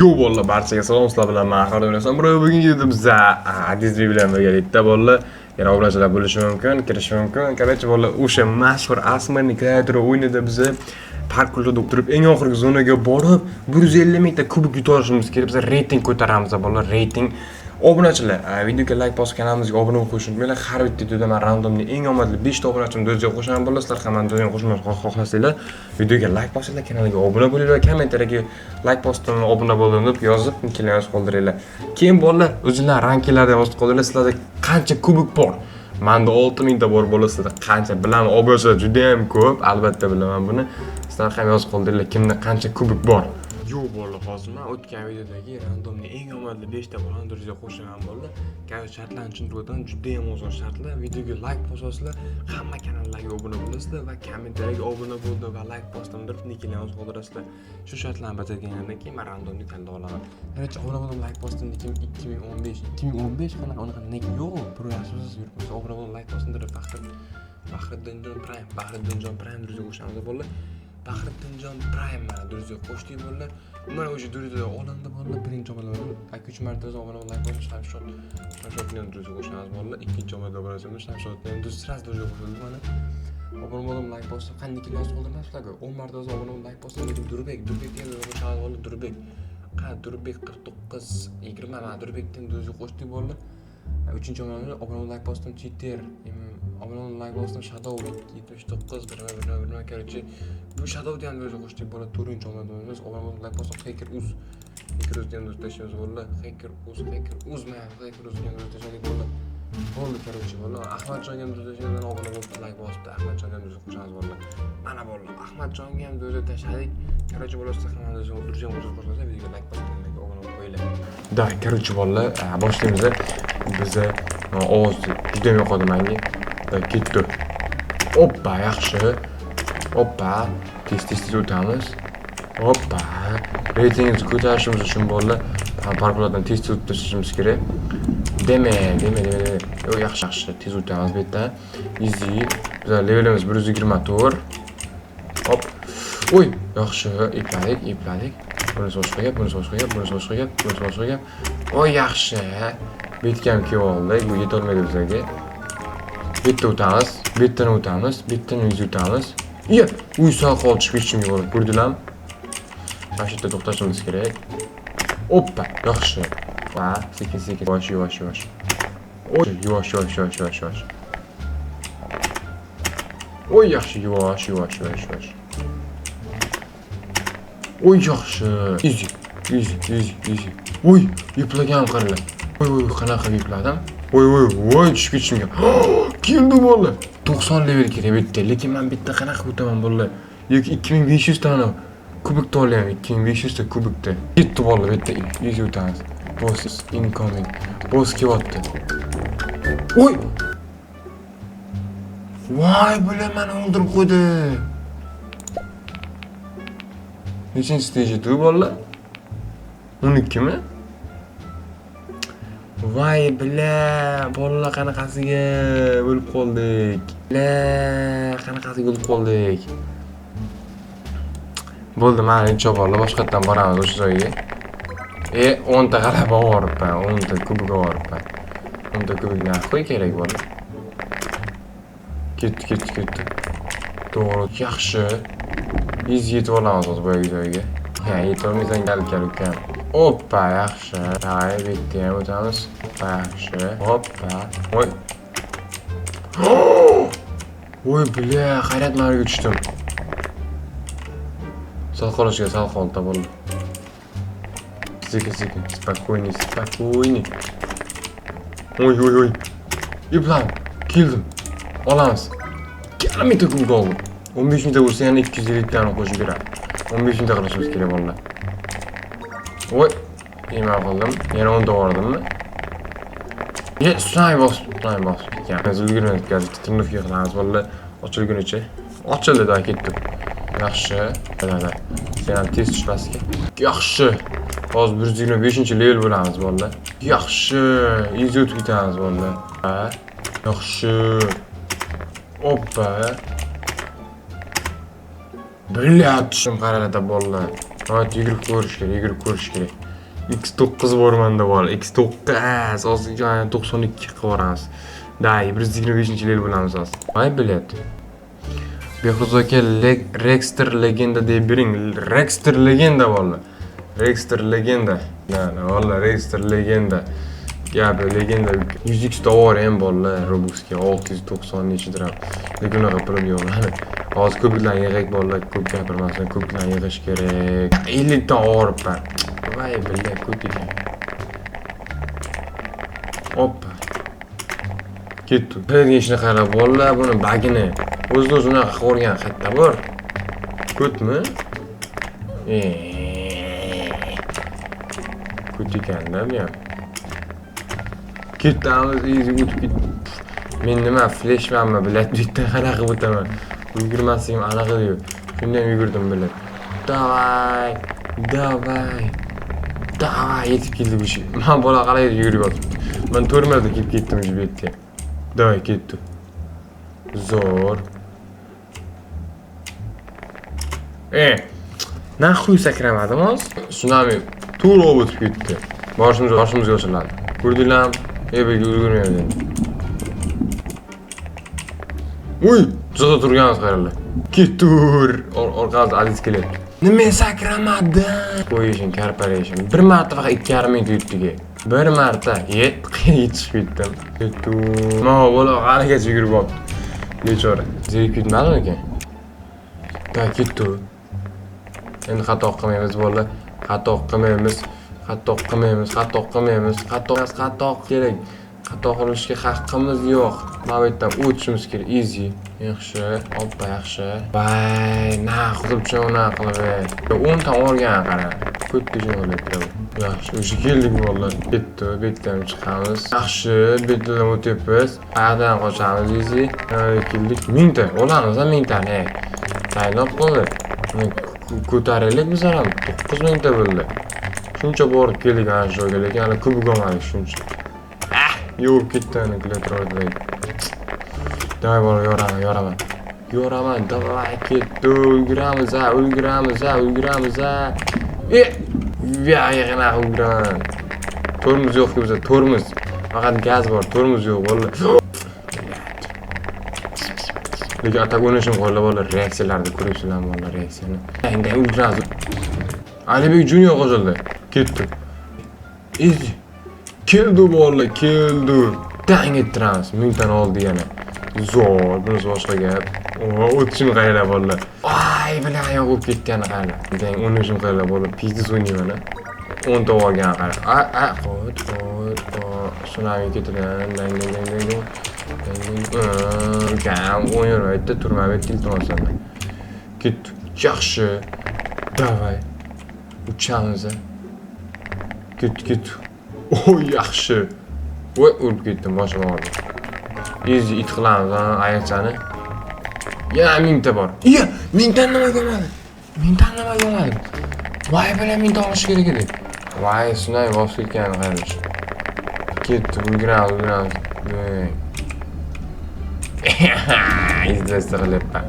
Yo bolalar, barchaga salom, sizlar bilan men Ahmad o'ynaysam. Bugungi videomizda Disney bilan birgalikda bolalar yana obunachlar bo'lishi mumkin, kirish mumkin. Короче, bolalar o'sha mashhur Asmanning kreatori o'yinida biz parkurda o'tirib eng oxirgi zonaga borib 150 mingta kubik yuta olishimiz kerak. Biz reyting ko'taramiz bolalar, reyting. Obunachilar, videoga like bosib kanalimizga obuna bo'lib qo'yishni unutmanglar. Har bitta videoda men randomli eng omadli 5 ta obunachining do'stiga qo'shaman bo'lasizlar. Hamma do'stiga qo'shilmoqni xohlasanglar, videoga like bosinglar, kanalga obuna bo'linglar va kommentariyga like bosdim, obuna bo'ldim deb yozib, nicklarni qoldiringlar. Keyin bolalar, o'zinglar rankinglardan yozib qoldiringlar. Sizlarda qancha kubik bor? Menda 6000 ta bor bo'lasizlar. Qancha bilaman, obunachilar juda ham ko'p, albatta bilaman buni. Sizlar ham yozib qoldiringlar, kimda qancha kubik bor. Yo bolalar, hozir men o'tgan videodagi randomli eng omadli 5 ta bolani do'stiga qo'shaman bolalar. Garchi shartlarni tushuntirib o'taman, juda ham oson shartlar. Videoga like bosasizlar, hamma kanallarga obuna bo'lasizlar va kommentariyaga obuna bo'ldim va like bosdim deb nicklarni yozib qoldirasizlar. Shu shartlarni bajargandan keyin men randomli tanlab olaman. Garchi obuna bo'ldim, like bosdim, 2015 qanaqa unaqa nick yo'q. Bir yaxshisiz yuribsiz, obuna bo'ldim, like bosdim deb Bahriddinjon Prime do'stiga qo'shamiz bolalar. Bahriddinjon Prime mana do'stiga qo'shdik bolalar. Mana o'sha do'stiga olindi bolalar, birinchi omadlar. 2-3 marta obuna bo'lib like bosish ham shot. Shotni do'stiga qo'shamiz bolalar. Ikkinchi omadlar bo'lsa ham shotni do'stiga qo'shildi mana. Obuna bo'lib like bosib, qanday yozib qoldirmasizlar-ku. 10 marta obuna bo'lib like bosdim, lekin Durbekga qo'shamiz bolalar, Durbek. Durbek 49 20 mana Durbekdan do'stiga qo'shdik bolalar. 3-omadlar obuna bo'lib like bosdim, Twitter. Obuna bo'lib like bosdim, Shadow 79 bir короче. Bu Shadow'ni ham o'zi qo'shdik bola 4-omadimiz. Obuna bo'lib like bosdim, HackerUz ham do'stlarimiz bolalar. HackerUz mana HackerUzga ham do'stlarimiz bolalar. Bo'ldi короче bolalar. Ahmadjonga ham do'stlarimiz obuna bo'lib like bosdi. Ahmadjonga ham do'stlar qo'shamiz bolalar. Mana bolalar, Ahmadjonga ham do'stlar tashladik. Короче bolalar, siz ham do'stlarimiz qo'shsangiz videoga like bosib, obuna bo'lib qo'yinglar. Da, короче bolalar, boshlaymiz. Biz ovoz juda ham yoqadi menga. Ketdi. Hoppa, yaxshi. Hoppa, tez o'tamiz. Hoppa. Reytingingizni ko'tarishimiz uchun bolalar, parkurlardan tez o'tishimiz kerak. Deme. Yo, yaxshi, tez o'tamiz bu yerda. Easy. Bizlar levelimiz 124. Hop. Oy, yaxshi, epladik. Buni so'shqaga. Oy, yaxshi. Betga ham kelib oldik. Bu yeta olmaydi bizlarga. Bitta o'tamiz, bittan o'tamiz. Iya, uy sal qolib hechimga borib ko'rdilarmi? Mana shu yerda to'xtashimiz kerak. Hoppa, yaxshi. Va sekin, yavash. Oy, yavash. Oy, yaxshi, yavash. Oy, yaxshi. Easy. Oy, yiplagan qaralar. Oy, qanaqa yipladim? Oy, tushib ketishimga. Keldi bolalar. 90 level kerak bitta, lekin men bitta qanaqa o'taman bolalar? Yoki 2500 ta kubik olyapman, 2500 ta kubikda. Ketdi bolalar bitta, easy o'tamiz. Boss is incoming. Boss kelyapti. Oy! Voy, bular meni o'ldirib qo'ydi. Nechinchi stage edi bolalar? 12 mi? Voy bile, bolalar qanaqasiga o'lib qoldik. Bo'ldi, mana incho bolalar, boshqa yerdan boramiz o'sha joyga. 10 ta g'alaba olibman, 10 ta kubik olibman. 10 ta kubikni qo'y kerak bolalar. Ketdi. To'g'ri, yaxshi. Easy yetib olamiz hozir bu joyga. Yetib olmaysan, gal ukam. Hoppa, yaxshi. Hay, bitta ham o'tamiz. Yaxshi. Hoppa. Voy. Voy, bile, hayrat marga tushdim. Sal qoldi bo'ldi. Sekin. Spokойный. Oy. Yiplan. Keldim. Olamiz. Kilometr kubik oldim. 15 mingta bo'lsa yana 250 tani qo'shib beradi. 15 mingta qilishimiz kerak bolalar. Voy, nima qildim? Yana 10 ta bordimmi? Snipe boss. Biz ulgurmaymiz, gazet tinuvga qilamiz bolalar. Ochilgunicha. Ochildi-da, ketdi. Yaxshi. Mana. Sen ham tez tushmasga. Yaxshi. Hozir 125-level bo'lamiz bolalar. Yaxshi. Easy o'tib ketamiz bolalar. Yaxshi. Hoppa. Brilliant tushim qaralada bolalar. Yugurib ko'rish kerak. X9 bormanda bor. X9 hozir 92 qilib boramiz. Day 125-yil bo'lamiz hozir. Voy bilet. Behruz aka Rexter Legenda deb bering. Rexter Legenda bo'ldi. Rexter Legenda. Mana valla Rexter Legenda. Gapi Legenda 100x tovar ham bo'ldi Robuxga 690 necha dirham. Lekin unaqa pulim yo'q. Hozir ko'plar yig'ak bo'ldi, ko'p gapirmasdan ko'plar yig'ish kerak. 50 ta orpa. Voy billahi ko'p ekan. Hoppa. Ketdi. Qiladigan ishni qarab bo'ldi, buni bagini o'z-o'zi unaqa qilgan qayerda bor? Ko'tmi? Ko't ekanda bu ham. Ketamiz, o'tib ketdi. Men nima fleshmanmi, bilat bitta qanaqa qilib o'taman. Yugurmasligim aniq edi. Shundan yugurdim bilat. Davay, davay. Davay yetib keldi bu ish. Men bola qalay yugurib yotibdi. Men 4 marta kelib ketdim shu betga. Davay ketdi. Zo'r. Naxuy sakramadim hozir. Tsunami to'g'ri o'tib ketdi. Boshimizga ochiladi. Ko'rdinglarmi? Ebiga ulgurmayman. Uy, jo'da turganmiz qaranglar. Ketur, orqamizda Aziz kelyapti. Nima sakramadin? Qo'yishing, corporation. Bir marta faqat 2,5 minut yutdiga. Bir marta yetishib ketdim. Ketur. Mana bola qalagacha yugurib oldi. Bechora. Zerikib ketmadimi ekan? Da ketur. Endi xato qilmaymiz bola. Xato qilmaymiz. Xato kerak. Xato qilishga haqqimiz yo'q. Mana bu yerdan o'tishimiz kerak. Easy. Yaxshi, oppa yaxshi. Voy, qilibcha uni qilib. 10 ta olgan qara. Ko'p tejinib yaxshi, o'sha keldik vallahi. Ketdi, betdan chiqamiz. Yaxshi, betdan o'tyapmiz. Qayerdan qochamiz easy. Keldik. 1000 ta olamiz, 1000 ta ne. Saylab qoldi. Ko'tarilib biz ham 9000 ta bo'ldi. Shuncha borib keldik ana shu joyga, lekin hali kubik olmadik shuncha. Yo'q ketdi ana klatroydda. Davay bola yoraman. Davay ketdi. Ulguramiz. Yana ulguraman. Tormoz yo'q bizda, tormoz. Faqat gaz bor, tormoz yo'q vallahi. Lekin atak o'ynashim qo'ylar bola reaksiyalarni ko'ribsizlarmi bola reaksiyani. Endi ulguramiz. Alibek Junior qo'shildi. Ketdi. Easy. Keldi bola, keldi. Tang ettiramiz. 1000 tani oldi yana. Zo'r, bunisi boshqa gap. O'tishim qayerda bola. Voy, bilan oyoq o'p ketgani qayerda. Deng, o'ynashim qayerda bola. Pizza o'ynayman. 10 ta olgan qara. Qo'yt. Tsunami ketidan. Dang. Ukam o'ynayapti, turmayapti, iltimos. Ketdi. Yaxshi. Davay. Uchamiz. Ketdi. Yaxshi. Voy, o'lib ketdim, boshim og'ridi. Easy it qilamiz, ayaqchani. Yana 1000 ta bor. 1000 ta nima bo'lmadi? 1000 ta nima bo'lmadi? Voy, bilan 1000 ta olish kerak edi. Voy, sunay bosib ketgan qarish. Ketdi, ulguramiz. Izlashni qilyapman.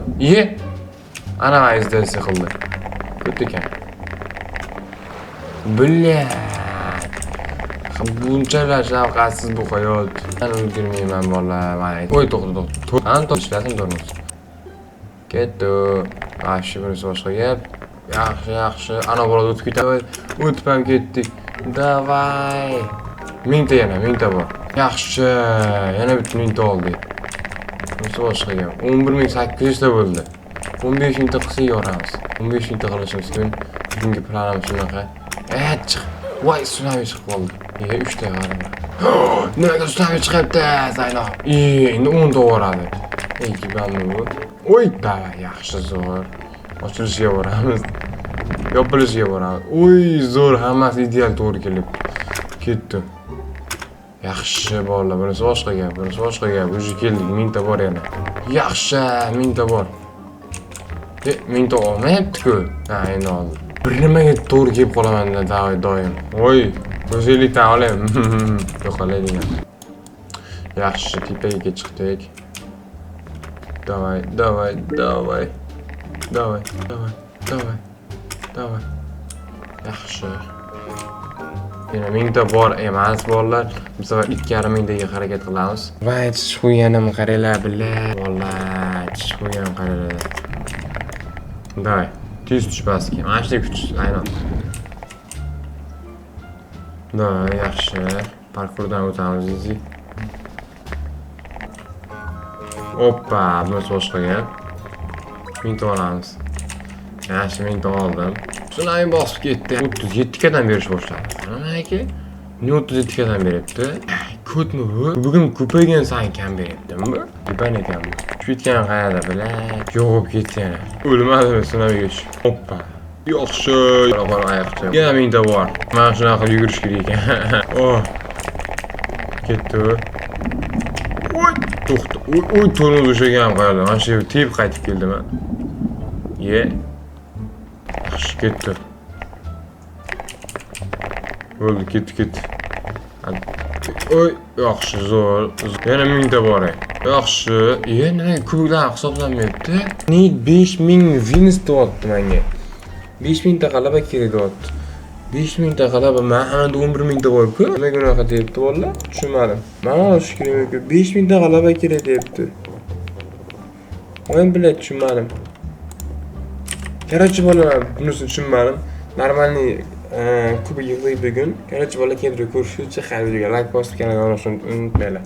Ana va izlashni qildi. Ko'p ekan. Bunchalar shafqatsiz bu hayot. Men ulgurmayman bola. Voy, to'xta. Ana to'xtashin turmiz. Ketdi. Yaxshi, bunisi boshqa gap. Yaxshi. Ana bola o'tib ketadi. O'tib ham ketdik. Davay. 1000 ta yana, 1000 ta bor. Yaxshi. Yana bitta 1000 ta oldik. Bunisi boshqa gap. 11800 ta bo'ldi. 15000 ta qilsak yoramiz. 15000 ta qilishimiz mumkin. Bugungi planimiz shunaqa. Chiq. Voy, tsunami chiqib qoldi. 3 ta qarang. Nimaga tsunami chiqibdi? Zayno. Endi 10 ta boradi. Bandu bu. Oy, davay, yaxshi zo'r. Ochilishiga boramiz. Yopilishiga boramiz. Oy, zo'r, hammasi ideal to'g'ri kelib. Ketdi. Yaxshi bolalar, bunisi boshqa gap. O'zi keldik, 1000 ta bor yana. Yaxshi, 1000 ta bor. 1000 ta olmayapti-ku. Endi oldi. Bir nimaga to'g'ri kelib qolaman doim. Voy, o'zinglikdan olayim. Yo'qolaydigan. Yaxshi, tepaga chiqdik. Davay. Yaxshi. Yana 1000 ta bor emas bolalar. Bu safar 2,5 mingtaga harakat qilamiz. Voy, chiqquyanim qaranglar billah. Vallahi chiqquyanim qaranglar. Давай. Tez tush pastga. Mana shunday kuch, aynan. Da, yaxshi. Parkurdan o'tamiz easy. Hoppa, bunisi boshqaga. 1000 ta olamiz. Yaxshi, 1000 ta oldim. Shunday bosib ketdi. 37 kadan berish boshladi. Mana aka, 37 kadan beryapti. Ko'pmi bu? Bugun ko'paygan sayin kam beryaptimi bu? Ko'paygan ekan bu. Ketgan qayerda bilay. Yo'q ketgan. O'lmadimi sinavga. Hoppa. Yaxshi. Qora oyoqcha. Yana 1000 ta bor. Mana shunaqa qilib yugurish kerak ekan. Oh. Ketdi. Oy, to'xta. Oy, tormoz ushlagan qayerda? Mana shu tep qaytib keldim. Ye. Yaxshi ketdi. Bo'ldi, ketdi. Oy, yaxshi, zo'r. Yana 1000 ta bor. Yaxshi. Nima kubiklar hisoblanmayapti? Ne 5000 wins deyapti menga. 5000 ta g'alaba kerak deyapti. 5000 ta g'alaba, mana 11000 ta bor-ku. Nimaga unaqa deyapti bolalar? Tushunmadim. Mana shu kerak-ku. 5000 ta g'alaba kerak deyapti. Men bilan tushunmadim. Короче, bolalar, bunisini tushunmadim. Normalniy kubik yig'laydi bugun. Короче, bolalar, keltirib ko'rishguncha, xayr videoga like bosib, kanalga obuna bo'lishni unutmanglar.